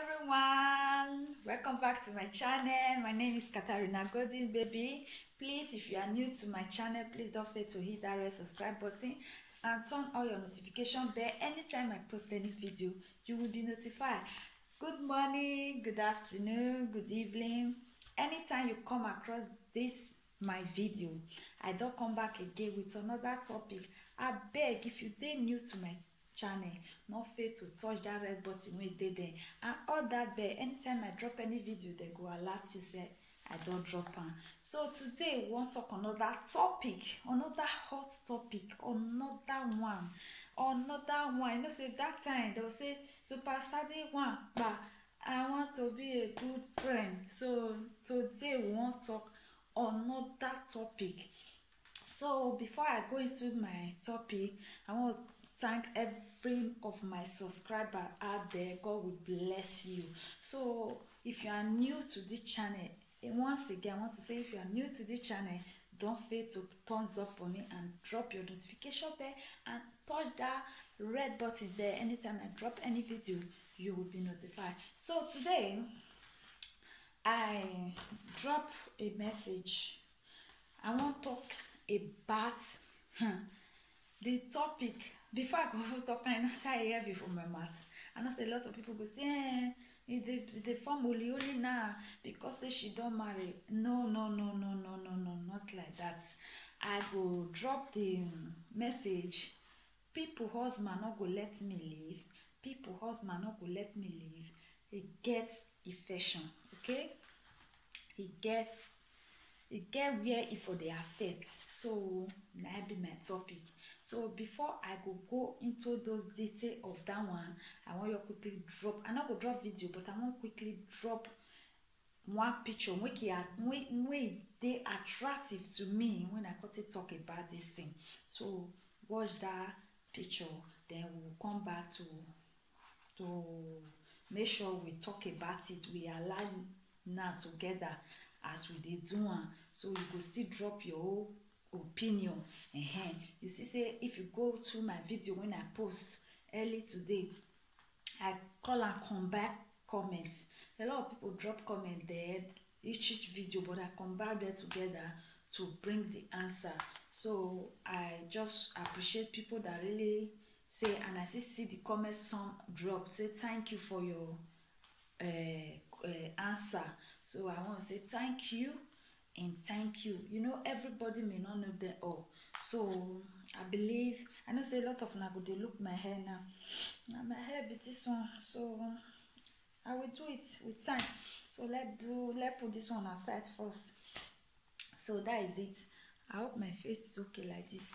everyone, welcome back to my channel. My name is Katarina Golden Baby. Please, if you are new to my channel, please don't forget to hit that red subscribe button and turn on your notification bell. Anytime I post any video, you will be notified. Good morning, good afternoon, good evening. Anytime you come across this my video, I don't come back again with another topic. I beg, if you dey new to my channel, not fail to touch that red button wey dey there and all that bell. Anytime I drop any video, they go alert you say I don't drop am. So today we wan talk another topic, another hot topic, another one. You know, say that time they will say super study one, but I want to be a good friend. So today we wan talk another topic. So before I go into my topic, I want to thank every of my subscribers out there. God will bless you. So if you are new to this channel, once again I want to say, if you are new to this channel, don't fail to thumbs up for me and drop your notification bell and touch that red button there. Anytime I drop any video, you will be notified. So today I drop a message. I want to talk about the topic. Before I go talk, I say I hear it from my mouth. I know say a lot of people go say, the form only now because say she don't marry. No, not like that. I go drop the message. People husband not go let me leave. People husband not go let me leave. It gets affection, okay? It get where e for dey affect. So na be my topic. So before I go into those details of that one, I want you quickly drop. I not go drop video, but I want quickly drop one picture wey dey attractive to me when I got to talk about this thing. So watch that picture, then we'll come back to make sure we talk about it. We align now together as we dey do am. So you go still drop your whole opinion. You see say if you go to my video when I post early today, I call am come back comments. A lot of people drop comment there each video, but I come back there together to bring the answer. So I just appreciate people that really say, and I see the comments some drop, say thank you for your answer. So I want to say thank you and thank you. You know, everybody may not know them all. So I believe, I know say a lot of una go dey look my hair now. Now my hair be this one, so I will do it with time. So let's put this one aside first. So that is it. I hope my face is okay like this.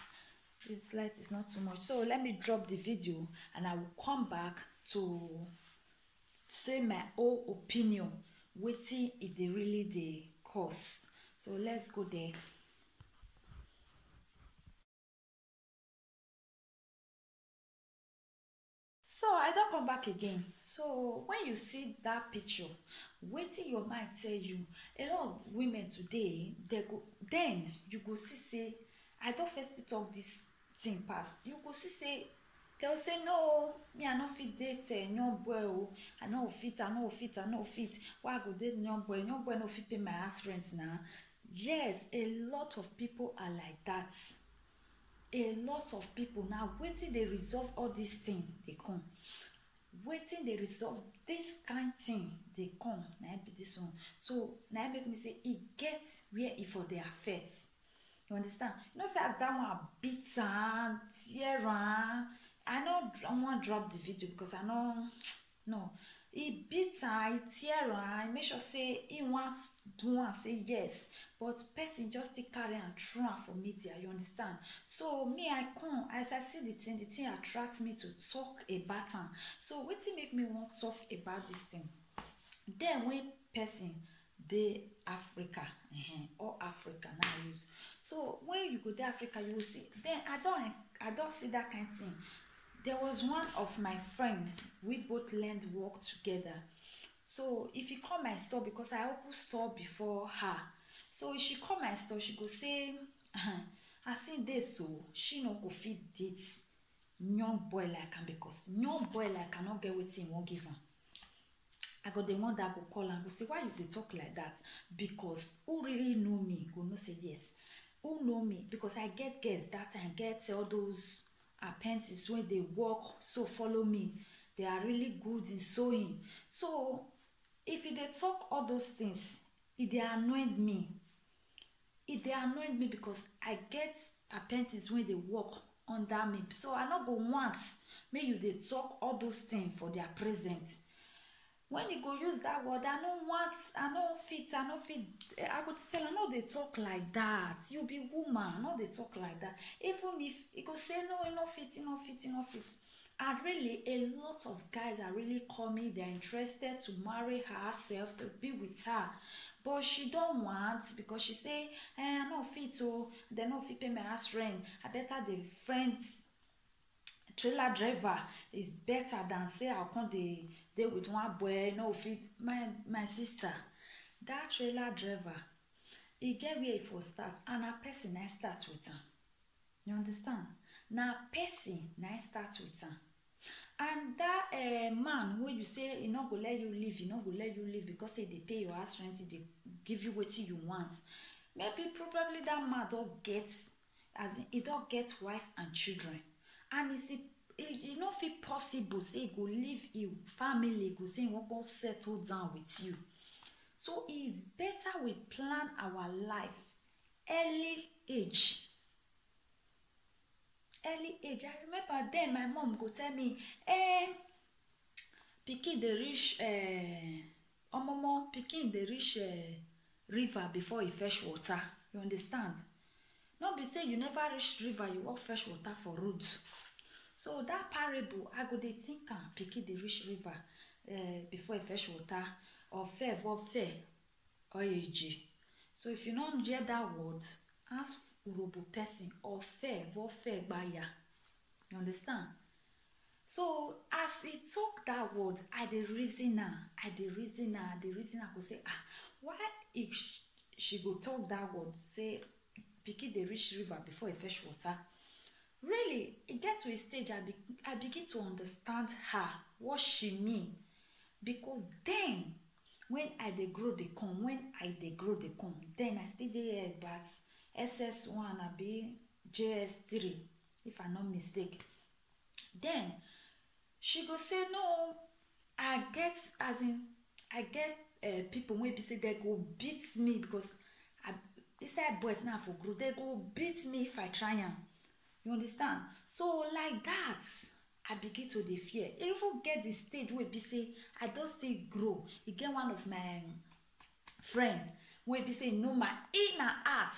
This light is not too much. So let me drop the video and I will come back to say my own opinion, wetin e dey really dey cause. So let's go there. So I don't come back again. So when you see that picture, wetin your mind tell you, a lot of women today, they go, then you go see say, I don't first talk this thing pass. You go see say, they will say, no, me I no fit date young boy. Oh, I no fit. Why I go date young boy? Young boy no fit pay my house rent now. Yes, a lot of people are like that. A lot of people now waiting they resolve all these things they come. Waiting they resolve this kind thing they come. Now be this one. So now make me say it gets where it for their affect. You understand? You know say that one beat and tear am. I want to drop the video because I know no. He beat am, he tear am, he make sure say he want do and say yes, but person just take carry and throw am for media. You understand? So me I come as I see the thing attracts me to talk about am. So wetin make me want to talk about this thing? Then when person dey Africa, or Africa now use. So when you go to Africa, you will see. Then I don't see that kind of thing. There was one of my friend, we both learned work together. So if you come my store, because I open store before her, so if she come my store, she go say, I see this, so she no go fit date young boy like am, because young boy like cannot get wetin he won't give am. I got the one that go call and go say, why you dey talk like that? Because who really know me go no say yes. Who know me? Because I get guests that I get all those apprentices when they work, so follow me. They are really good in sewing. So if they talk all those things, it they annoyed me. It they annoyed me because I get apprentices when they work under me. So I not go once. May you they talk all those things for their present. When you go use that word, I don't want, I don't fit, I go tell her, no, they talk like that. You be woman, no, they talk like that. Even if you go say, no, you not fit, you not fit, you not fit. And really, a lot of guys are really coming, they're interested to marry herself, to be with her. But she don't want, because she say, I not fit, so they not fit pay my house rent. I better the friends trailer driver is better than say I'll come dey with one boy. No fit my sister. That trailer driver, he get where he for start, and a person I start with am. You understand? Now person I start with am. And that man wey you say he not go let you live, he not go let you live because say they pay your house rent, they give you wetin you want. Maybe probably that man don't get, as in he don't get wife and children. And e no fit possible say e go leave e family, go say e wan go settle down with you. So it's better we plan our life early age. Early age. I remember then my mom go tell me, pikin dey reach omomo, pikin dey reach river before e fetch water. You understand? No be say you never reach river, you walk fetch water for road. So that parable, I go dey think am, pikin dey reach river before e fetch water, or fair or eji. So if you don't hear that word, ask Urobo person, or fair gbaya. You understand? So as he talk that word, I dey reason am, I go say, why if she go talk that word, say pikin dey reach river before e fetch water? Really, it get to a stage I begin to understand her, what she mean. Because then, when I dey grow dey come, then I still dey about SS1 abi JS3, if I not mistake. Then she go say, no, I get people wey be say they go beat me because inside boys now for grow, they go beat me if I try am. You understand? So like that, I begin to dey fear. It even get the stage wey be say I don still grow. E get one of my friend wey be say know my inner heart.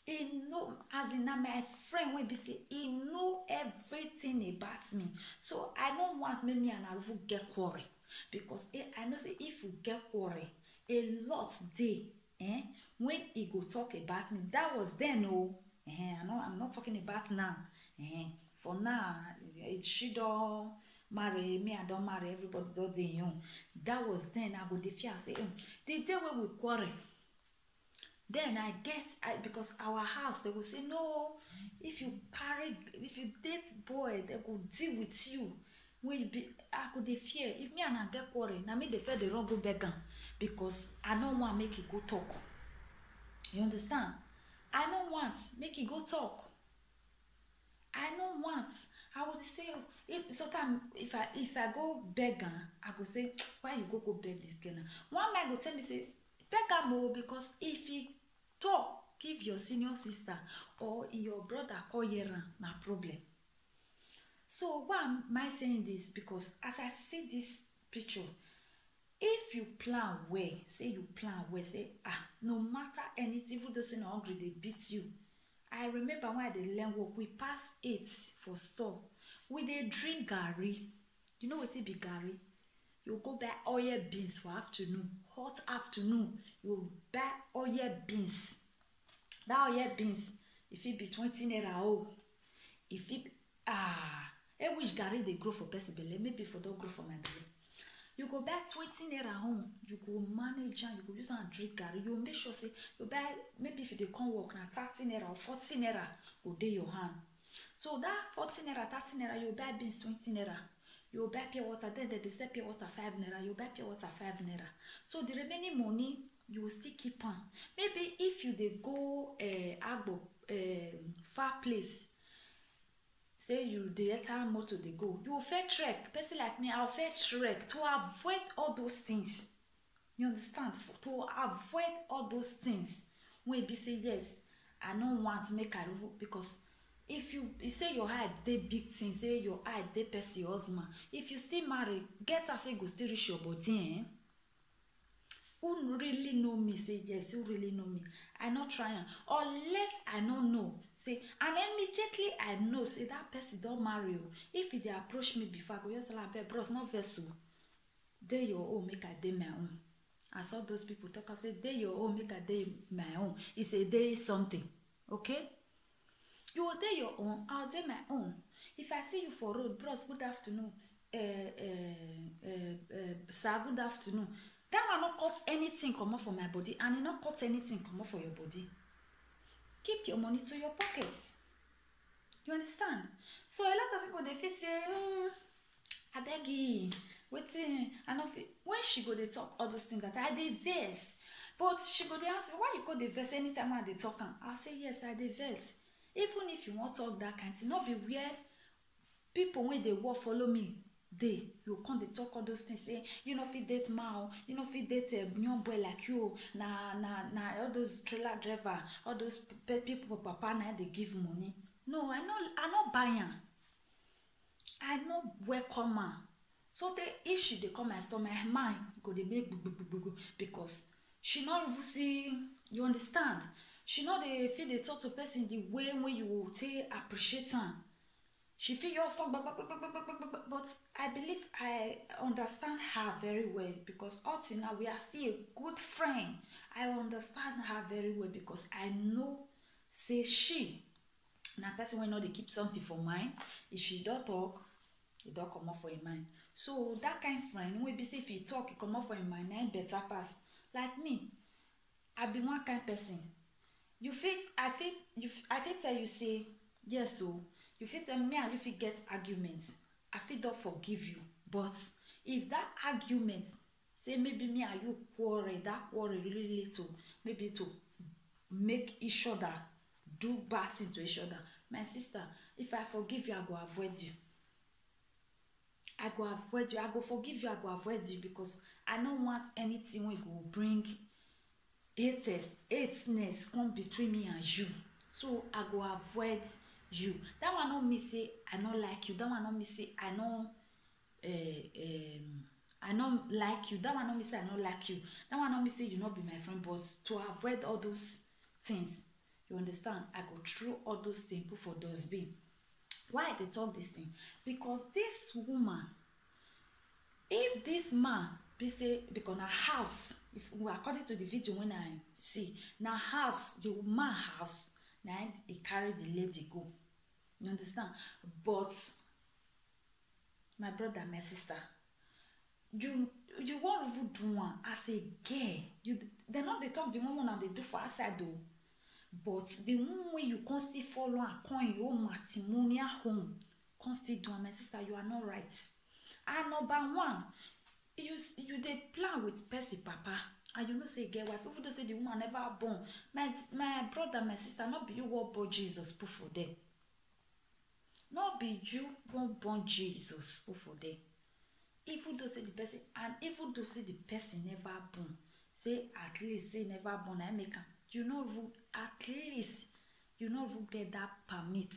He know, as in na my friend wey be say he know everything about me. So I don't want me and Arufu get quarrel, because I know say if you get quarrel, a lot dey when he go talk about me. That was then, oh. I'm not talking about now. For now, she don't marry me, I don't marry, everybody don dey young. That was then. I go dey fear, say the day when we quarrel, then because our house they will say, no, if you date boy, they go deal with you. When you be, I go dey fear. If me and I get quarrel, now me dey fear the wrong go beg am, because I don't want make it go talk. You understand? I don't want make it go talk. I don't want. I would say, sometimes if I go beg am, I go say, why you go beg this girl? One man go tell me, say, beg am o, because if he talk, give your senior sister or your brother call here, na problem. So why am I saying this? Because as I see this picture, if you plan well, say no matter anything, even though say no hungry, they beat you. I remember when I dey learn work, we pass 8 for store. We dey drink garri. You know wetin be garri? You go buy oil beans for afternoon, hot afternoon. You buy oil beans. That oil beans, if it be 20 naira, oh, if it which garri dey grow for person belle, maybe for don grow for my belle. You go buy 20 naira home, you go manage am, you go use am drink garri. You make sure say you buy, maybe if you dey come work na 30 naira or 40 naira go dey your hand. So that 40 naira, 30 naira, you buy beans 20 naira. you buy pure water, then they sell pure water 5 naira, you buy pure water 5 naira. So the remaining money you will still keep on. Maybe if you dey go agbo far place, say you dey enter motor dey go, you will fair trek. Person like me, I'll fair trek to avoid all those things. You understand? To avoid all those things. When you be say yes, I no want make I because if you say your eye dey big thing, say your eye dey person husband, if you still marry, get as say go still reach your body, who really know me say yes, who really know me, I not try am unless I no know say, and immediately I know say that person don marry. If he dey approach me before, I go just tell am, bros, no vex o, dey your own, make I dey my own. I saw those people talk, I say dey your own, make I dey my own. It's a day something, okay? You will dey your own, I'll dey my own. If I see you for road, bros, good afternoon, sir, good afternoon. That one not cut anything come off for my body, and it not cut anything come off for your body. Keep your money to your pockets. You understand? So a lot of people they feel say, I beg you, waiting. And when she go they talk all those things that I dey vex, but she go they ask me, why you go they vex anytime I they talk? I say yes, I dey vex. Even if you want to talk that kind of thing, not be where people when they walk follow me. You come they talk all those things, say you know fit date man, you know fit date a young boy like you, na all those trailer driver, all those people papa na they give money. No, I not buy am. I no welcome am. So if she dey come my store, my mind go dey make because she not even see, you understand? She not dey feel dey talk to person the way when you will take appreciate am. She feel just talk, but I believe I understand her very well because up till now we are still a good friend. I understand her very well because I know say she na person wey no dey keep something for mind. If she don't talk, e don come off for im mind. So that kind of friend wey be say if he talk, e come off for im mind, na better pass. Like me, I be one kind person. I fit tell you say yes, so you fit tell me and you fit get arguments. I fit don't forgive you, but if that argument say maybe me and you quarrel, that quarrel really little, maybe to make each other do bad thing to each other, my sister, if I forgive you, I go avoid you. I go avoid you. I go forgive you. I go avoid you because I don't want anything wey go bring hateness come between me and you. So I go avoid you. That one not me say I don't like you. That one not me say I don't like you. That one not me say I don't like you. That one not me say you not be my friend. But to avoid all those things, you understand? I go through all those things, put for dustbin. Why they talk this thing? Because this woman, if this man be say, because na house, if according to the video when I see, na house, the man house, na he carry the lady go. You understand? But my brother, my sister, you won't even do one as a girl. They not they talk the one and they do for outside though. But the one way you constantly follow and coin your matrimonial home, constantly do, my sister, you are not right. And number one, you dey plan with Percy Papa, and you know say get wife. People don't say the woman never born. My brother, my sister, not be you what born Jesus put for them. Not be you won't born Jesus put for them. Even though say the person, and even though say the person never born, say at least say never born, I make am. You know, at least you not get that permit.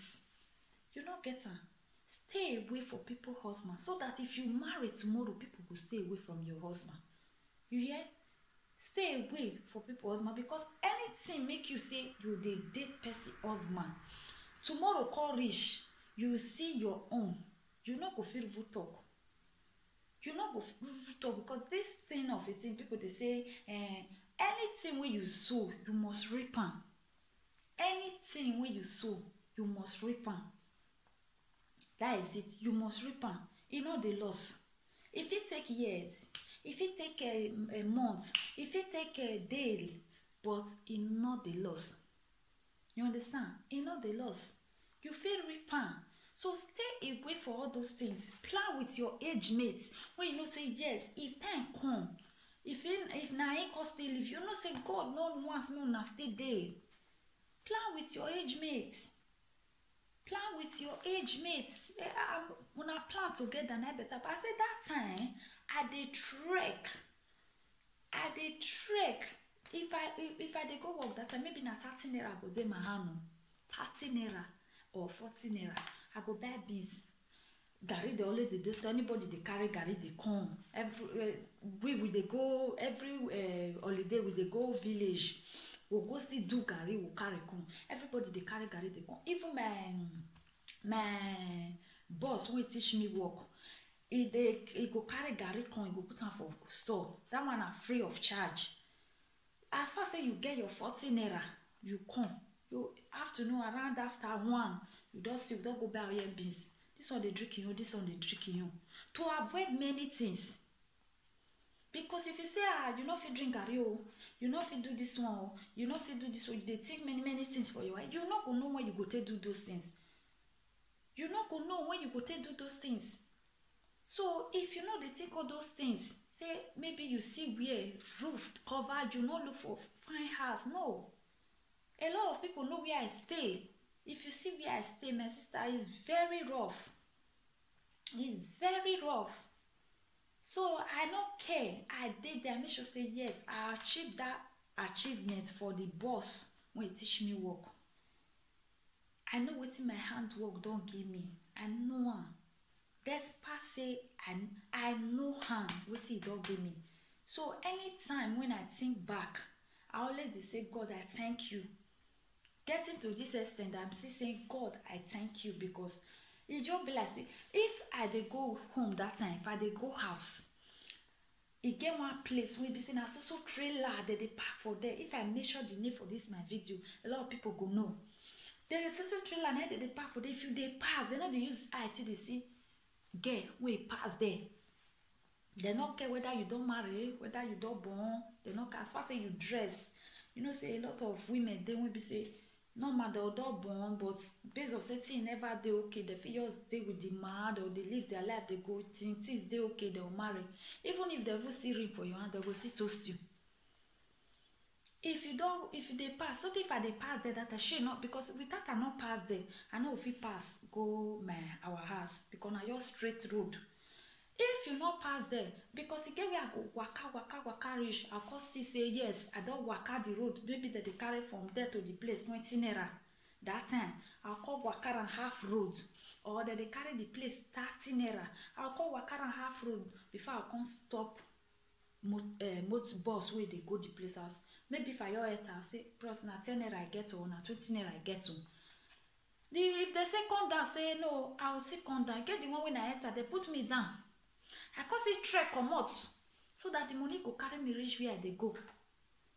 You not get am. Stay away from people's husband so that if you marry tomorrow, people will stay away from your husband. You hear? Stay away from people's husband because anything make you say you dey date person husband. Tomorrow call reach, you see your own. You not go feel even talk. You not go feel talk because this thing of a thing, people they say, anything where you sow, you must reap am. Anything where you sow, you must reap am. That is it. You must reap am. You know the loss. If it take years, if it take a month, if it take a day, but it not the loss. You understand? It not the loss. You feel reap am. So stay away for all those things. Plan with your age mates when you know say yes, if time come, if na him come still live, you know say God no wants me una stay there. Plan with your age mates. Plan with your age mates. Una plan together na better. But I say that time I dey trek. If I dey go work that time, maybe na 30 naira go dey my hand. 30 naira or 40 naira. I go buy beans. Garri dey always dey store. Anybody dey carry garri dey come. We dey go every holiday. We dey go village. We go still do garri. We carry come. Everybody dey carry garri dey come. Even my boss wey teach me work, he go carry garri come. He go put am for store. That one na free of charge. As far say you get your 40 naira, you come. You afternoon around after 1, you don't go buy oil beans. This one they drinking you, this one they drinking you. To avoid many things. Because if you say you know if you drink garri, you know if you do this one, you know if you do this one, they take many things for you. You not gonna know when you go to do those things. You not gonna know when you go to do those things. So if you know they take all those things, say maybe you see where roof covered, you not look for fine house. No. A lot of people know where I stay. If you see where I stay, my sister, is very rough. It's very rough. So I don't care. I did there. I make sure say yes, I achieved that achievement for the boss when he teach me work. I know what my handwork don't give me. I know am. Despite say I know hand what he don't give me. So anytime when I think back, I always say, God, I thank you. Getting to this extent, I'm still saying, God, I thank you, because it just be like, say, if I dey go home that time, if I dey go house, it get one place where be saying I so trailer that they park for there. If I measure the name for this my video, a lot of people go know. There is also trailer now that they park for there. If you they pass, they know they use eye till they see get where you pass there. They don't care whether you don't marry, whether you don't born. They don't care as far as you dress. You know, say a lot of women they will be say, no matter they don't born, but based on certain never they okay. They feel just stay with the man or they live their life. They go things they okay. They will marry. Even if they will see ring for your hand, they will see toast you. If they pass, so if I they pass there, that I should not, because without I not pass there, I know if we pass go our house, because I just straight road. If you not pass there, because you get where I go waka reach, I can see say yes, I don't waka the road. Maybe that they carry from there to the place 20 naira. That time I'll call waka and half road, or that they carry the place 30 naira. I'll call waka and half road before I can stop motor bus where they go the place house. Maybe if I hear it, I'll say, bros, na 10 naira I get to, na 20 naira I get to. If they say come down, say no, I'll say come down. Get the one when I enter, they put me down. I can see trek come out so that the money go carry me reach where they go.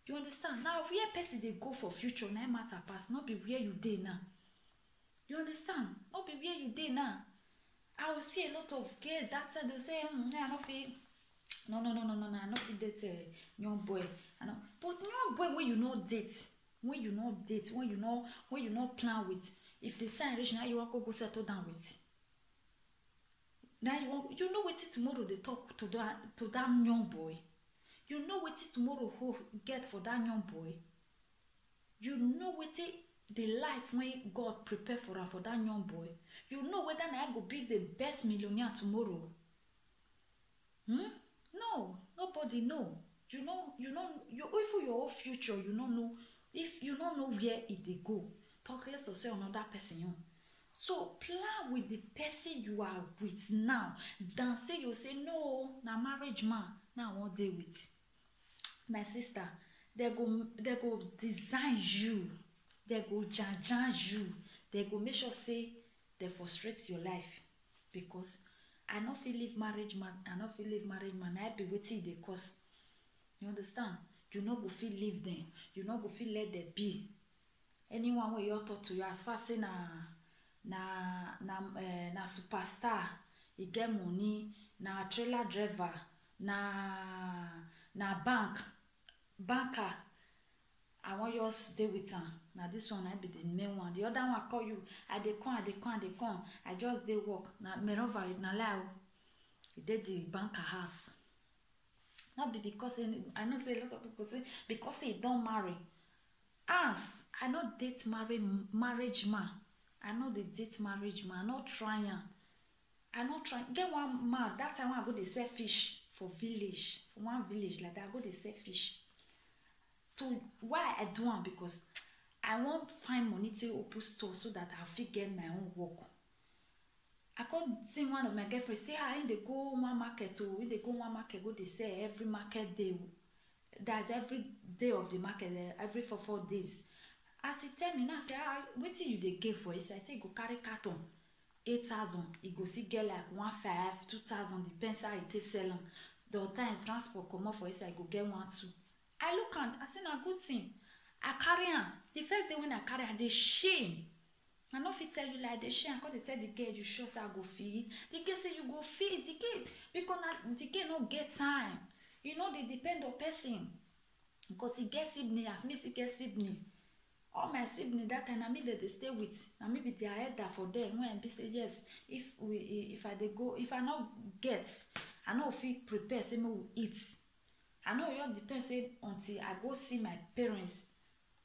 You understand? Now where person they go for future, no matter pass, not be where you dey now. You understand? Not be where you dey now. I will see a lot of girls that time they say, I don't feel. No, I not feel date young boy. I know, but young boy when you not date, when you not plan with. If the time reach now, you want to go settle down with. Now you know what tomorrow they talk to that young boy. You know what tomorrow who get for that young boy. You know what the life when God prepare for that young boy. You know whether I go be the best millionaire tomorrow. No, nobody know. You know, even your whole future, you don't know. If you don't know where it they go, talk less or say another person. So plan with the person you are with now. Then say you say no, na marriage man. Now I won't deal with. My sister, they go design you. They go jan you. They go make sure say they frustrate your life. Because I not feel live marriage man. I be waiting the cause. You understand? You not go feel live them. You not go feel let them be. Anyone where you talk to you as far say na superstar, he get money, na trailer driver, na banker. I want yours stay with am. Now this one I be the main one. The other one I call you. I dey come. I just dey work. Now moreover na lie. He did the banker house. Not be because I know say a lot of people say because he don't marry. As I not date marriage man. I know the date marriage man. I not trying. I not trying. Get one man. That time when I go dey sell fish for village. For one village like that, I go dey sell fish. To why I do am because I want find money to open store so that I fit get my own work. I can't see one of my girlfriends say, "Ah, they go one market or they go one market go they sell every market day. That's every day of the market, every 4 days." As he tell me now, say, "Ah, what you they give for it?" I say, "Go carry carton 8,000. You go see get like 1,500, 2,000 depends how it is selling. The times transport come up for it, I go get 1,2." I look and I say, "Na good thing." I carry am. The first day when I carry am, they shame. I no fit tell you like the shame. I come dey tell the girl, "You sure say I go feed?" The girl say, "You go feed the girl because the girl no get time. You know they depend on person because he get sibling as me still get sibling. All my sibling that time na me they stay with. Na me be their elder for them. When I be say yes, if I dey go, if I no get, I no fit prepare say me we eat. I know it all depends say until I go see my parents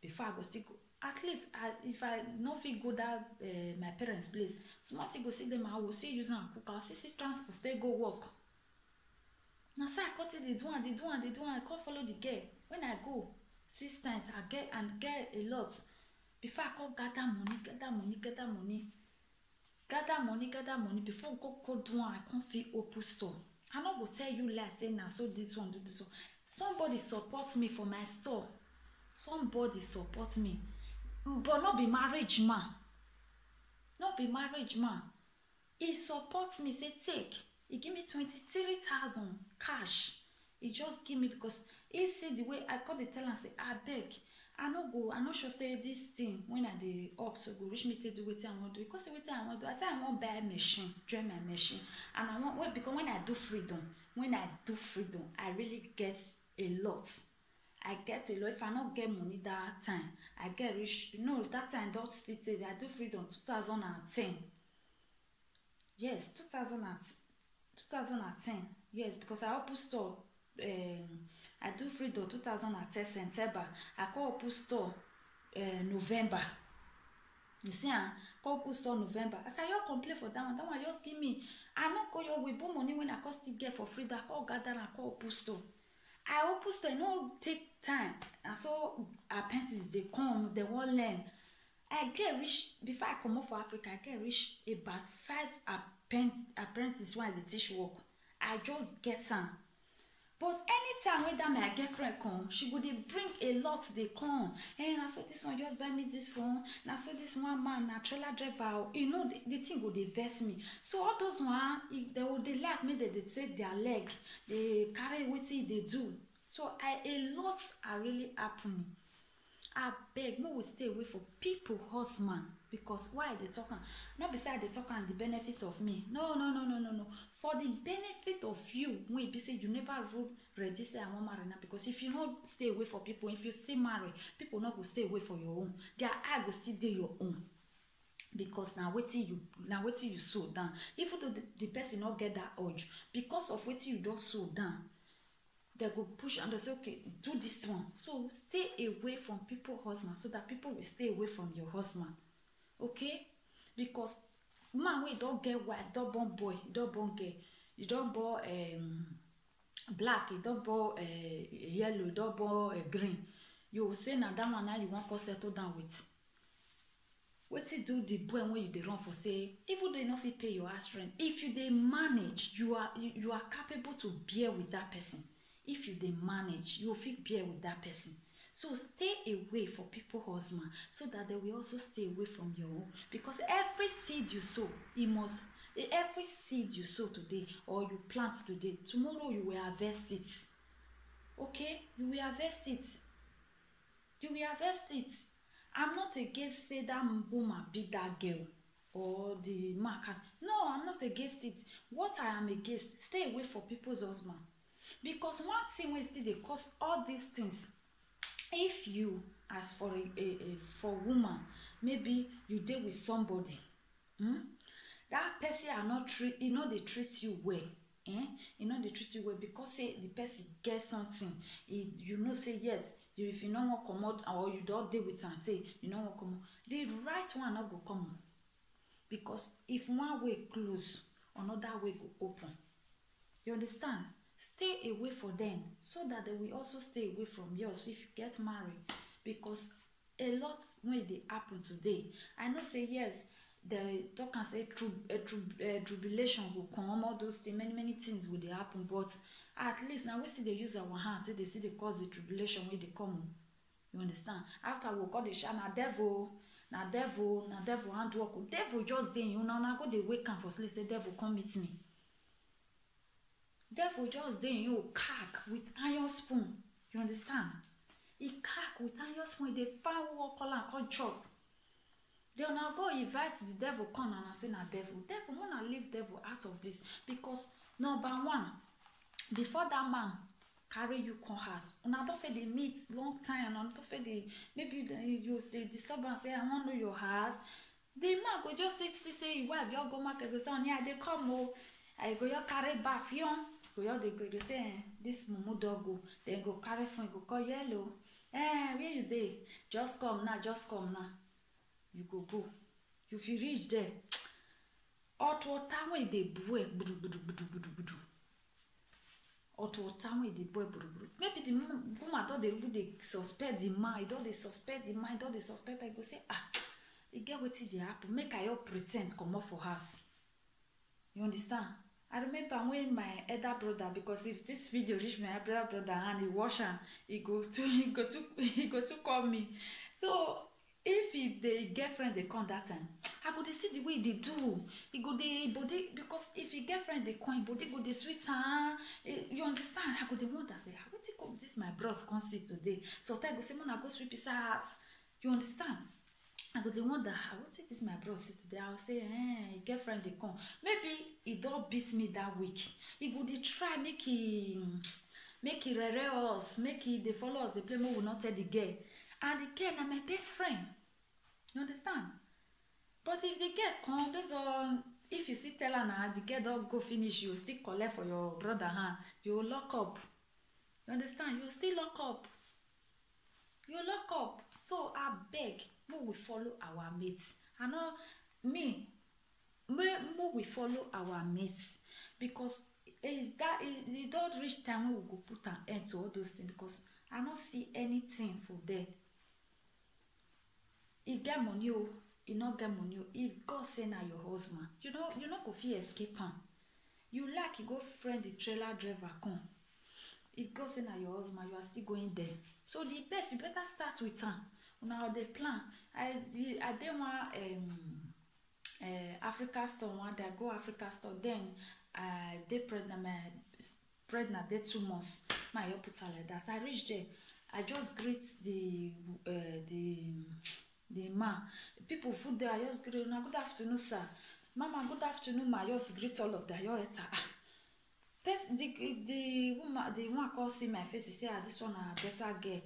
before I go still go. At least if I no fit go that my parents' place, small thing go see them. I will see use am cook. I'll see transport stay go work. Now so I cut it. They do one. I can't follow the girl. When I go 6 times, I get a lot. Before I come gather money. Before go do one, I can't feel open store. I not go tell you like say na so this one do this one. Somebody support me for my store. Somebody support me, but not be marriage man. Not be marriage man. He support me. Say take. He give me 23,000 cash. He just give me because he see the way I call the tell and say I beg. I no go. I no sure say this thing when I dey up so go reach me to do wetin I want do. Because wetin I want do, I say I want buy machine, join my machine, and I want because when I do freedom, I really get a lot. I get a lot. If I not get money that time, I get rich. You know that time don't sleep till I do freedom 2010. Yes, 2010. Yes, because I open store. I do freedom 2010 September. I call open store November. You see, I call open store November. I say you complain for that one. That one just give me. I not call your webo money when I cost it get for free. That call gather and call open store. I open store. It no take time. And so apprentices they come. They won't learn. I get rich before I come up for Africa. I get rich about 5 apprentices when they teach work. I just get some. But anytime when that my girlfriend come, she would bring a lot. They come, and I saw this one just buy me this phone. And I saw this one man, a trailer driver. You know the thing would they vex me. So all those one, they like me. They take their leg, they carry with it. They do. So a lot are really happening. I beg, me will stay away from people husband because why they talking? Not beside they talking the benefits of me. No. For the benefit of you, when you say you never ready say I want marry now because if you not stay away for people, if you still marry, people not go stay away for your own. Their eye go still do your own. Because now waiting you sow down. Even though the person not get that urge, because of waiting you don't sow down. They go push and they say, okay, do this one. So stay away from people's husband so that people will stay away from your husband. Okay? Because man, when you don't get white, you don't born boy, you don't born girl, you don't born black, you don't born yellow, you don't born green. You will say now that one now you want to settle down with. What you do the boy when you dey run for say, even though you not fit pay your house rent, if you dey manage, you are capable to bear with that person. If you dey manage, you will fit bear with that person. So stay away for people husband so that they will also stay away from your own. Because every seed you sow, every seed you sow today or you plant today, tomorrow you will harvest it. Okay? You will harvest it. You will harvest it. I'm not against say that woman be that girl or the man can. No, I'm not against it. What I am against, stay away from people's husband. Because one thing wey still dey cause all these things, if you as for for woman, maybe you dey with somebody, that person are not treat, e no dey treat you well, e no dey treat you well because say the person get something, you know say yes, if you no wan comot or you don dey with am say you no wan comot, the right one no go come, because if one way close, another way go open. You understand? Stay away from them so that they will also stay away from yours if you get married, because a lot wey dey happen today. I know say yes, the talk and say tribulation go come, all those things, many things will dey happen, but at least now we still dey use our hand till they see dey cause the tribulation wey dey come. You understand? After we call the shout na devil handwork. Devil just dey you now go dey wake am for sleep say devil come meet me. Devil just dey you cack with iron spoon. You understand? He cack with iron spoon, dey find work call and come chop. Then una go invite the devil come and say na devil. Devil wanna leave devil out of this, because number one, before that man carry you come house, una don fit dey meet long time, una don fit dey, maybe you dey disturb am say I wan know your house. The man go just say him wife just go market, go say honey I dey come o, I go just carry bag go just dey go say this mumu don go, then go carry phone, go call hello, where you dey, just come now. You go. You fit reach there, hot water wey dey boil gbudu. Hot water wey dey boil gbudu. Maybe the woman don dey even dey suspect the man, don dey suspect. I go say e get wetin dey happen, make I just pre ten d comot for house. You understand? I remember when my elder brother, because if this video reach my elder brother and he watch am, he go to call me. So if the girlfriend dey come that time, I go dey see the way he dey do. He go dey body, because if the girlfriend dey come, body go dey sweet am. You understand? I go dey wonder say wetin come this my bros come see today. So I go say man I go sweep his house. You understand? I go dey wonder wetin this my bros see today. I go say girlfriend dey come. Maybe he don beat me that week. He go dey try make he rere us, make he dey follow us dey play, make we not tell the girl. And the girl na my best friend. You understand? But if the girl come, based on if you still tell her na the girl don go finish, you still collect for your brother hand, you lock up. You understand? You still lock up. You lock up. So I beg, make we follow our mates. I know me, make we follow our mates, because it don't reach time when we go put an end to all those things, because I don't see anything for there. He get money o, he not get money o. If God say na your husband, you no go fit escape am. You like, you go friend the trailer driver come. If God say na your husband, you are still going there. So the best, you better start with am. Una dey plan. I dey one Africa store one day. I go Africa store, then I dey pregnant dey 2 months. My help put her like that. So I reach there, I just greet the man. People food there, I just greet una, good afternoon sir. Mama, good afternoon ma. I just greet all of them. The one call see my face, he say this one a better girl.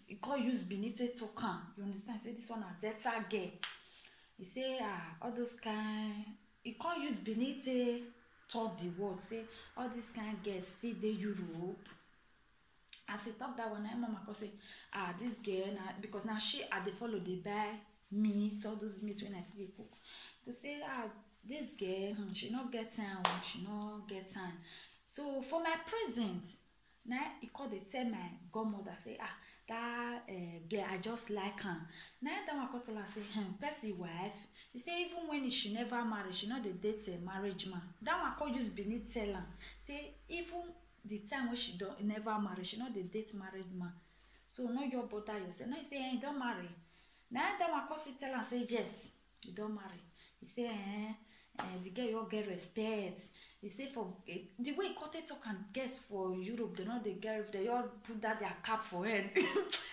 He call use Benite token. You understand? He say this one a better girl. He say all those kind. He call use Benite talk the word. Say all these kind girls still dey Europe. As he talk that one, mama call say this girl because now she dey follow dey buy meat, all those meat when I take dey cook. They say this girl she no get time, So for my present, now he call dey tell my godmother say that girl I just like her. Now that one call tell her say person wife. He say even when she never marry, she not dey date a marriage man. That one call use Benin tell her say even the time when she never marry, she not dey date married man. So no your bother yourself. Now he say he don't marry. Now that one call still tell her say yes, he don't marry. He say the girl you get respect. He say for the way Kote talk and guess for Europe, they not the girl, they all put that their cap for head.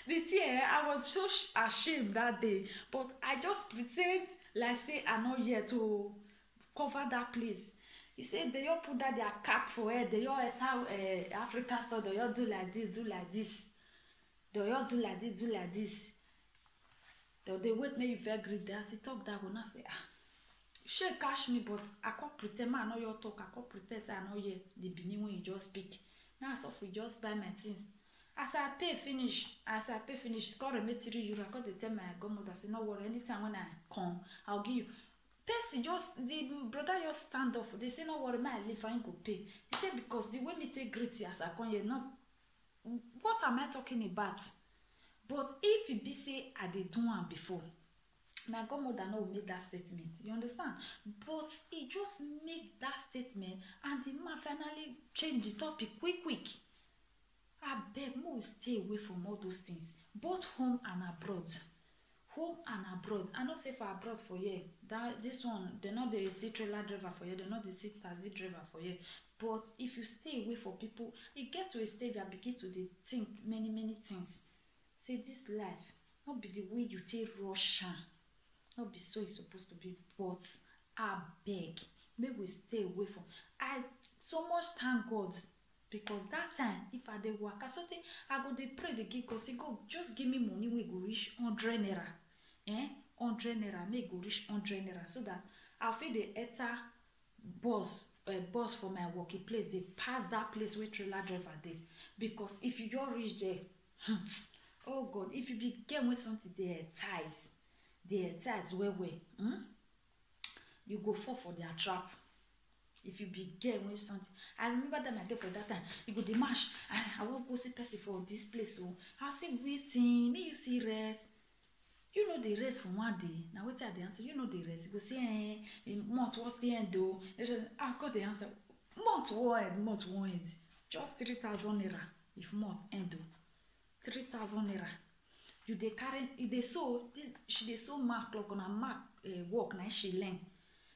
The thing, I was so ashamed that day, but I just pretend like say I'm not here to cover that place. He said they all put that their cap for head, they all how African stuff, they all do like this, They all do like this. they wait make you very greedy. As he talk that one, I say, ah, she catch me, but I can't pretend I know your talk. I can't pretend say I know hear the beginning when you just speak. Now so we just buy my things. As I pay finish, score a €3. I got to tell my godmother, say no worry, anytime when I come, I'll give you. Person just the brother just stand up. They say no worry, my leave I ain't go pay. He said because the way me take greet you as I come here, no, what am I talking about? But if it be say I did do one before, my godmother no make that statement. You understand? But he just make that statement, and the man finally change the topic quick. I beg, more stay away from all those things, both home and abroad. Home and abroad. I not say for abroad for here. That this one, they not the see trailer driver for here. They not the see taxi driver for here. But if you stay away from people, you get to a stage and begin to think many things. Say this life, not be the way you take rush, not be so it's supposed to be. But I beg, may we stay away from. I so much thank God. Because that time, if I dey waka something, I go dey pray dey give God say God just give me money wey go reach 100 naira. 100 naira, make go reach 100 naira so that I fit dey enter bus for my working place. Dey pass that place where trailer driver dey. Because if you just reach there, oh God, if you be get with something dey entice well, you go fall for their trap. If you be get with something, I remember that my day for that time. You go the march. I won't go see person for this place. So I say waiting. May you see rest. You know the rest for one day. Now wait till the answer. You know the rest. You go say, month what's the end though? I got the answer. Month one end. Just 3,000 naira. If month end though, 3,000 naira. You dey carry. If they so she dey so mark clock on a mark work now she learn.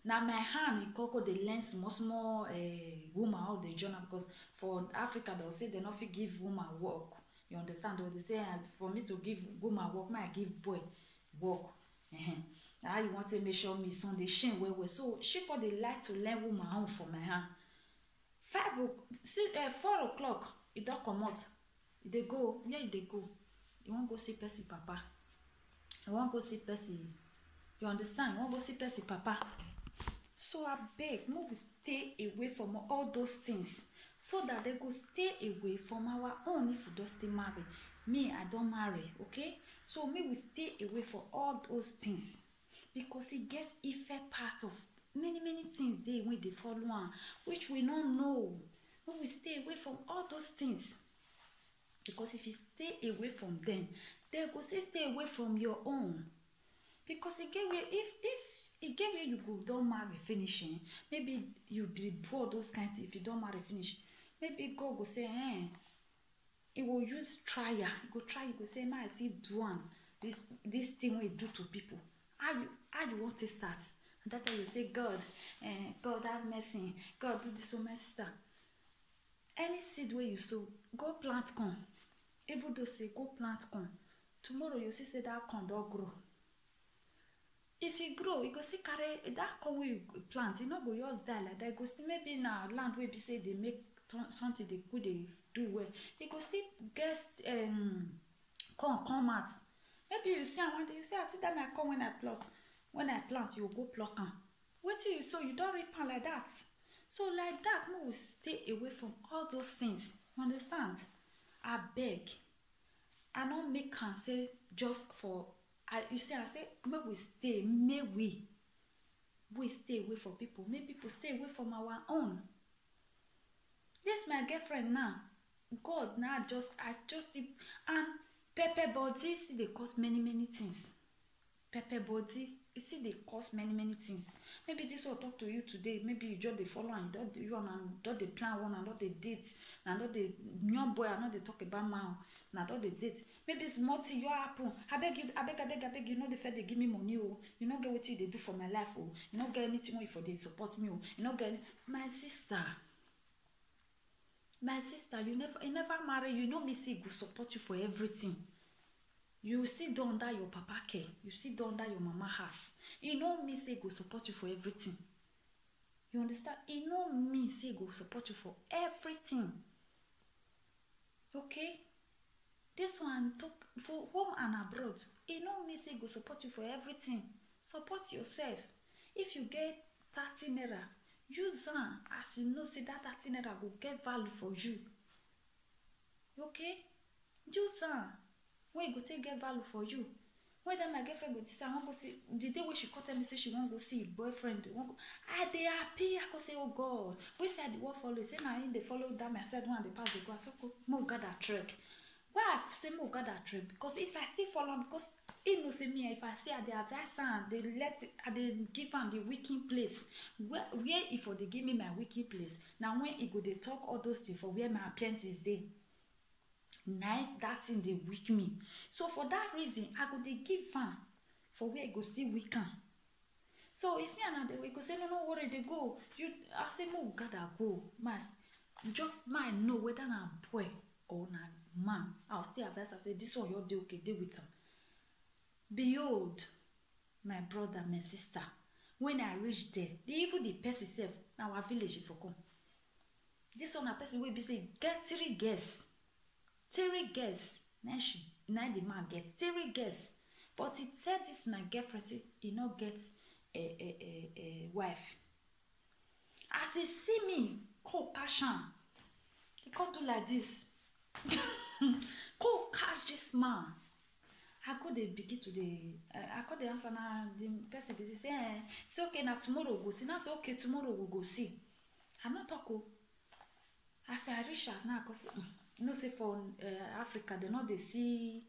Now my hand you coco the learn small woman how they journal, because for Africa they'll say they not fit give woman work. You understand? Or they say for me to give woman work, I give boy work. Now you want to make sure me son the shame well. So she got the like to learn woman home for my hand. 4 o'clock, it don't come out. They go, where they go? You want go see Percy Papa? You want go see Percy? You understand? You want go see Percy Papa? So I beg, make we stay away from all those things, so that they go stay away from our own. If we just stay married, me I don't marry, okay? So me we stay away from all those things, because it get effect part of many things they when they follow on, which we don't know. But we stay away from all those things, because if you stay away from them, they go say stay away from your own. Because again, if again where you go don't marry finishing, maybe you did do those kinds. If you don't marry finish, maybe God go say, it will use trial. He go try. He go say, "Ma, I see do one this thing we do to people. How you want to start?" And that time you say, God, God have mercy. God do this to my sister. Any seed where you sow, go plant corn. Able to say, go plant corn. Tomorrow you see say that corn don't grow. If e grow, you go see carry that corn wey you plant. You no go just die like that. You go still maybe na land wey be say they make something they could they do well. You go still get corn come out. Maybe you see am one day. You say I see that my corn when I plant, you go pluck am. Wetin you sow, you don reap am like that. So like that, we will stay away from all those things. You understand? I beg. I no make am say just for. You see, I say, may we stay, we stay away from people. May people stay away from our own. This my girlfriend now. God now I just and pepper body see they cause many things. Pepper body, you see they cause many things. Maybe this will talk to you today. Maybe you just the follow and don't the plan one and not the date and not the young boy and not the talk about man. Now all the date. Maybe it's multi your happen. I beg you, you know the fact they give me money, oh. You not get what they do for my life, oh. You not get anything for they support me, oh. You not get anything. My sister, you never marry, you know me say go support you for everything. You still do under your papa care, you still do under your mama house. You know me say go support you for everything. You understand? You know me say go support you for everything. Okay? This one talk for home and abroad. E no mean say go support you for everything. Support yourself. If you get 30 naira, use am as you know say that 30 naira go get value for you. Okay? Use am when e go take get value for you. When that my girlfriend go say I wan go see, the day when she call tell me say she wan go see boyfriend, I dey happy. I go say, oh God, we say the word follow. Say na him dey follow that my side one dey pass dey go. I say mo gather trek. Why I say mo gather trek? Because if I still follow, because he know say me, if I say I dey advise am, they let I dey give am the weaking place. Where if they give me my weaking place, now when he go dey talk all those things for where my appearance dey. Now that thing dey weak me. So for that reason, I go dey give am for where I go still weak am. So if me and they go say no worry, they go. You I say mo gather go. Just mind know whether na boy or na man. I'll still advise. I say this one you're dey okay, dey with am. Behold, my brother, my sister. When I reach there, even the person self, na our village for come. This one a person wey be say get 3 girls. 3 girls. Now the man get 3 girls. But he said this my girlfriend say he not get a wife. As he see me, go catch am. He can't do like this. Go catch this man. I go dey begin to the I go dey answer na the person be say say okay na tomorrow we go see. Now say okay tomorrow we go see. I not talk o. As I reach as now I go say you know say for Africa they not they see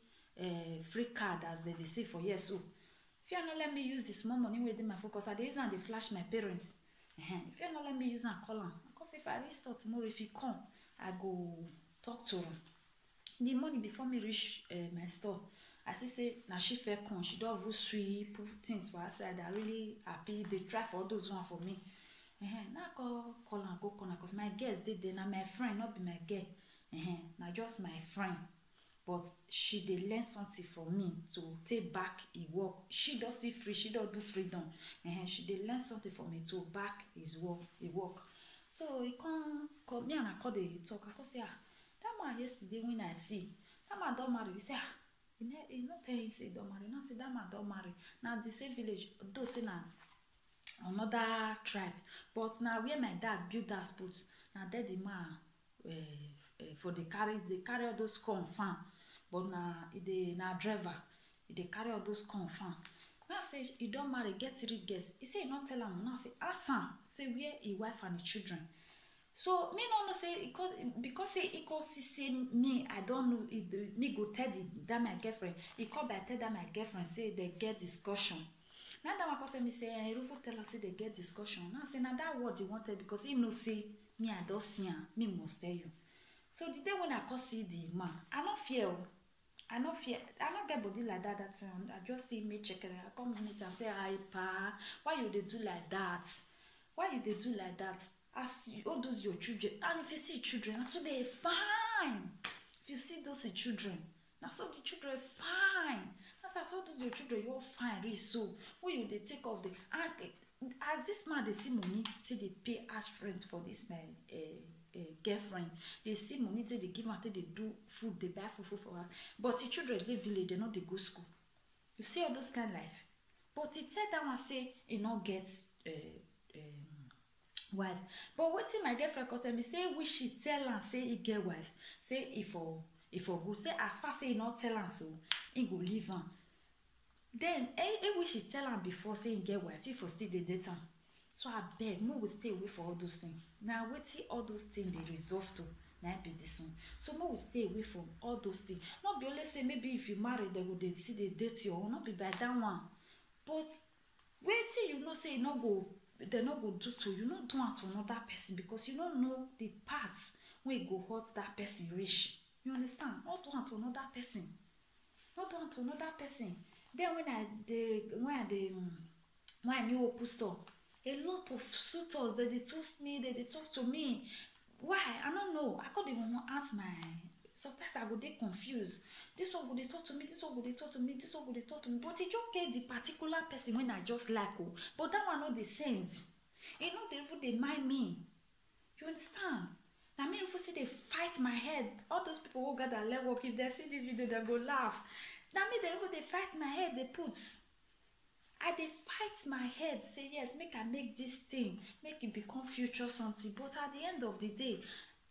free card as they see for yes so if you not let me use the small money within my focus I dey use and they flash my parents. If you not let me use and call am because if I restore tomorrow if he come I go talk to him. The money before me reach my store I see say na she fair come she don't even sweep put things for her side. I really happy they try for all those one for me. Now call and go corner because my girls did there now my friend not be my girl. Now just my friend. But she dey learn something from me to take back e work. She does still free, she don't do freedom. She dey learn something from me to back his work, e work. So he come call me and I call the talk. I go say that man yesterday when I see that man don't marry. He say he not tell you say don't marry. Now say that man don't marry. Now the same village, though say na another tribe. But now where my dad built that spot, now there the man for the carry all those corn farm. But na driver, they carry all those corn farm. Now say he don't marry, get 3 girls. He say he not tell him. Now say ask him, say where his wife and the children. So me no say because say he call say me I don't know me go tell that my girlfriend. He call by tell that my girlfriend say they get discussion. Now that my cousin me say Rufu tell her say they get discussion. Now say now that word he wanted because he no say me I don't see him. Me must tell you. So the day when I come see the man, I not fear. I not get body like that time. I just see me check it. I come meet and say, hi pa, why you they do like that? Why you they do like that? As all those your children, and if you see children, so they fine. If you see those children, now so the children fine. As I saw those your children, you're fine, really so. When you they take off the as this man they see money, say they pay as friends for this man girlfriend. They see money, say they give her, they do food, they buy food for her. But the children they village, they not they go school. You see all those kind of life. But he tell that one say he not get wife. But what thing my girlfriend tell me say we she tell her say he get wife. Say if for go say as far say he not tell her so he go leave her. Then he wish she tell her before say he get wife. If for still they date her. So I beg, no will stay away for all those things. Now wait till all those things they resolve to. Now be this one. So no will stay away from all those things. Not be only say maybe if you marry they will they see they date you or not be by that one. But wait till you know say not go they not go do to you not do it to another person because you don't know the parts where you go hurt that person reach. You understand? Not do it to another person. Not do it to another person. Then when I knew open store. A lot of suitors that they toast me, that they talk to me. Why? I don't know. I couldn't even ask my. Sometimes I would get confused. This one would they talk to me, this one would they talk to me, this one would they talk to me. But it just get the particular person when I just like oh. But that one not the sense. It not even they mind me. You understand? na me even see dey fight my head. All those people who gather learn work, if they see this video they go laugh. Na me dey even dey fight my head dey put. I dey fight my head say yes, make I make this thing, make it become future something. But at the end of the day,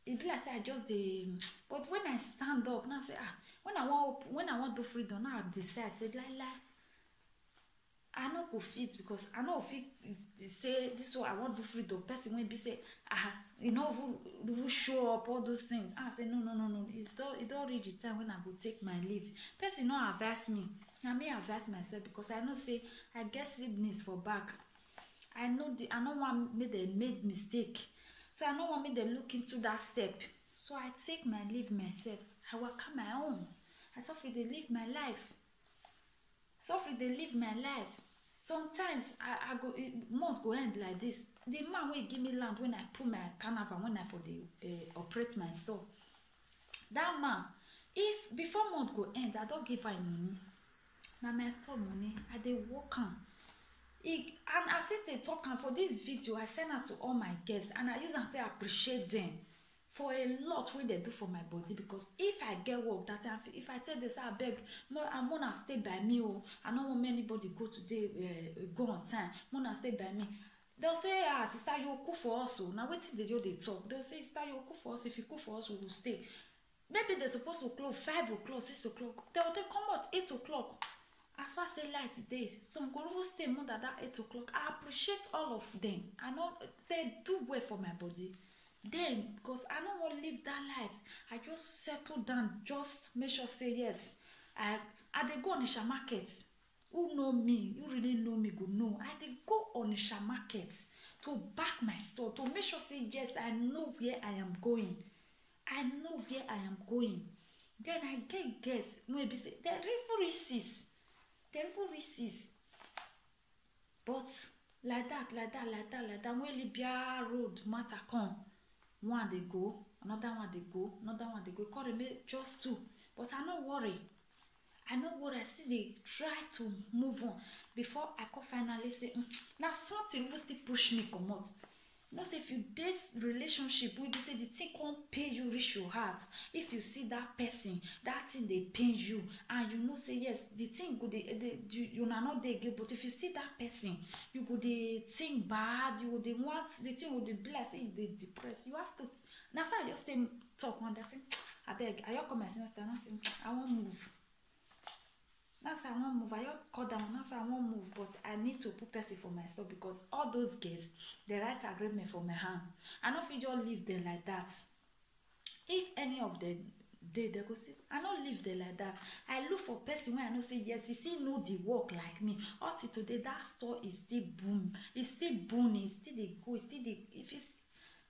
e be like say I just dey. But when I stand up now, say when I want do freedom, now I decide say like I no go fit, because I no fit say this one I want do freedom. Person wey be say you no even show up all those things. I say no. It don't reach the time when I go take my leave. Person no advise me. Na me advise myself, because I know say I get siblings for back. I know I no want me they made mistake. So I no want me they look into that step. So I take my leave myself. I work on my own. I suffer they live my life. Sometimes I go month go end like this. The man will give me land when I put my carnival, when I for the operate my store. That man, if before month go end, I don't give her money. Now my store money, I dey work on. And I said they talk for this video. I send out to all my guests, and I use them to appreciate them for a lot what they do for my body. Because if I get work that time, if I tell this, I beg, I'm gonna stay by me. Oh, I don't want anybody go today, go on time. I'm gonna stay by me. They'll say, sister, you cook for us. So now wait till they talk. They'll say, sister, you cook for us. If you cook for us, we will stay. Maybe they're supposed to close 5 o'clock, 6 o'clock. They come out 8 o'clock. As far as say light today, some go even stay more than that 8 o'clock. I appreciate all of them. I know they do well for my body. Then, because I don't want to live that life, I just settle down, just make sure say yes. I dey go on Onisha market. Who know me? You really know me, go know. I dey go on Onisha market to back my store, to make sure say yes, I know where I am going. Then I get guests, maybe say they're even resist. But like that, when Libya road matter come, one they go, another one they go. Call them just 2. But I no worry. I still they try to move on before I can finally say, now something will still push me come out. You know, say if you this relationship, we be say the thing can't pay you reach your heart. If you see that person, that thing they pain you, and you know say yes, the thing go you not they give. But if you see that person, you go they think bad, you would want the thing would be blessed, if they depressed. You have to. Now so I just say talk one day, say I beg, I come my sister, and I say I won't move. Now say I won't move. I call down. Now say I won't move, but I need to put person for my store, because all those guests they write agreement for my hand. I don't feel just leave them like that. If any of them they go see, I don't leave them like that. I look for person where I know say yes, he still know the work like me. Until today, that store is still boom. It's still booming. It's still they go. It's still they if it's.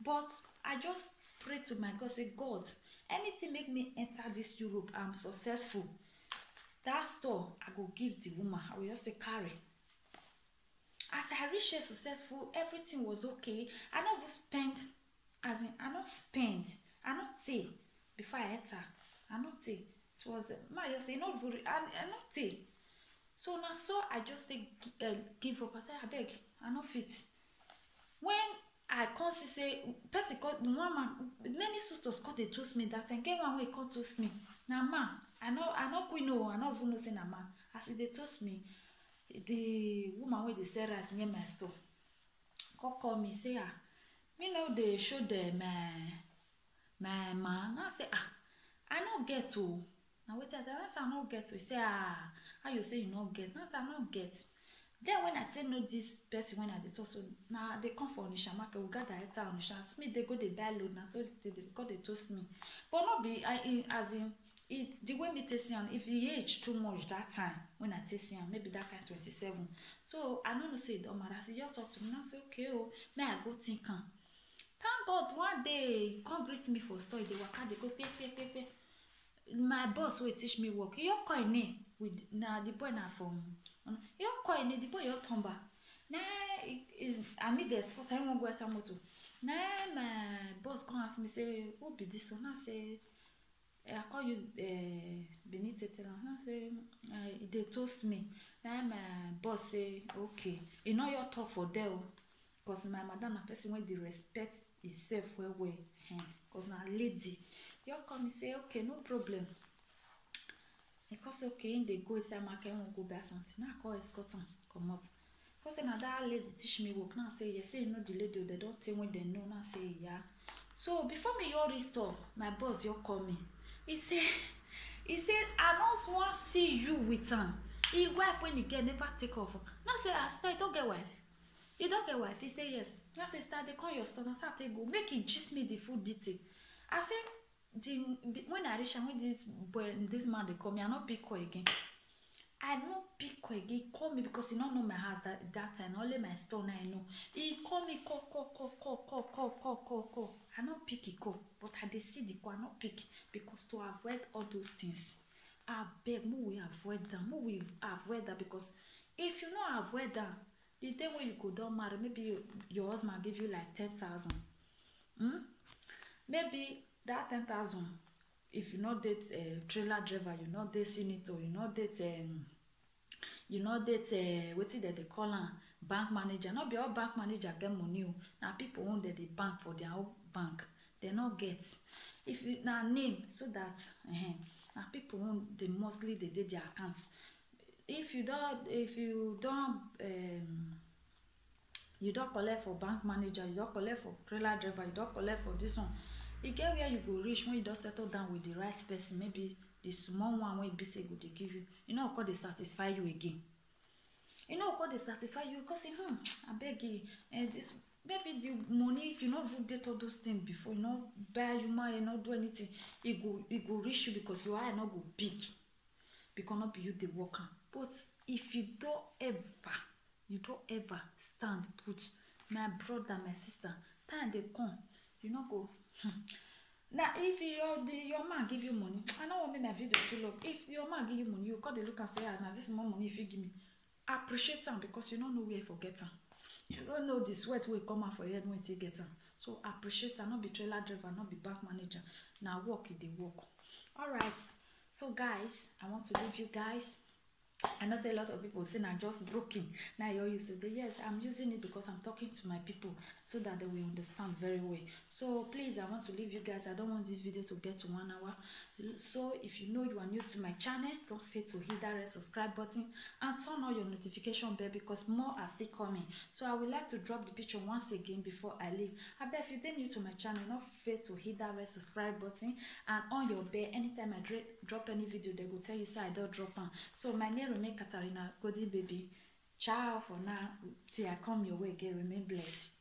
But I just pray to my God, say God, anything make me enter this Europe, I'm successful. That store, I go give the woman. I will just say carry. As I reached here successful, everything was okay. I don't spend, as in, I don't spend. I don't say before I enter. I don't say. It was my just say not very. I not say. So now, so I just take give up. I say I beg. I not fit. When I can't say person called one man, many suitors called they toast me that and get one way called toast me. Now man. I know we know, I know even know say na man. As they toast me, the woman with the sell rice near my store call me say me know they show them my man. I say I no get to. Now wait I say I no get to. He say how you say you no get? I say I no get. Then when I tell no this person when I dey talk, so now they come for Onisha market, we gather enter Onisha. Me they go they buy load now, so they go they toast me. But not be as in. The way me taste him, if he age too much that time when I taste him, maybe that kind 27. So I don't know say it don't matter. So just talk to me now. Say okay, may I go think am. Thank God one day come greet me for store. They waka they go pay. My boss will teach me work. You call name with now the boy now from. You call name the boy your tumba. Nah, I mean the spot I won't go at a motor. Nah, my boss come ask me say who be this one? I say. I call you Benita. I say they toast me. Now my boss say okay. You know your talk for them, because my madam a person when they respect himself well. because na lady. You come and say, okay, no problem. Because okay, in the go inside market, won't go buy something. Now I call escort am come out. Because now that lady teach me work. Now say yes, say you know the lady, they don't tell when they know. Now say yeah. So before me your restore, my boss you call me. He said, I don't want to see you with him. He wife when he get never take off. Now say I start don't get wife. You don't get wife. He say yes. Now say start they call your store. Now say go make it gist me the full detail. I say when I reach and when this man they call me, I not pick call again. I not pick call again. He call me because he don't know my house that time. Only my store now I know. He call me call. I not pick he call, but I dey see the call. I not pick because to avoid all those things. I beg me we avoid them. We avoid that because if you not avoid them, the day when you go down marry, maybe your husband give you like 10,000. Maybe that 10,000. If you not date a trailer driver, you not date senator, you not date wetin they call am bank manager. Not be all bank manager get money. Now people own the bank for their own bank. They not get. If you now name so that now people own the mostly they did their accounts. If you don't collect for bank manager, you don't collect for trailer driver, you don't collect for this one. You get where you go reach when you don't settle down with the right person. Maybe the small one when be say good they give you. You know how they satisfy you again. You know how they satisfy you because I beg you and this maybe the money if you not do date all those things before you not buy you man, you not do anything, it go reach you because your eye not go big. Because not be you the worker. But if you don't ever stand put, my brother, my sister, time they come, you not go. Now if your man give you money, I don't want me my video full up. If your man give you money, you call the look and say, now this is more money if you give me. Appreciate them because you don't know where you forget them. You don't know the sweat will come out for your head when you get them. So appreciate them, not be trailer driver, not be bank manager. Now work it they work. Alright. So guys, I want to leave you guys. I know say a lot of people say I'm just broken. Now you're used to it. Yes, I'm using it because I'm talking to my people so that they will understand very well. So please, I want to leave you guys. I don't want this video to get to 1 hour. So if you know you are new to my channel, don't forget to hit that red subscribe button and turn on your notification bell because more are still coming. So I would like to drop the picture once again before I leave. I bet if you're new to my channel, don't forget to hit that red subscribe button and on your bell. Anytime I drop any video, they will tell you say I don't drop them. So my name remain Katarina Godin Baby. Ciao for now. Till I come your way again. Remain blessed.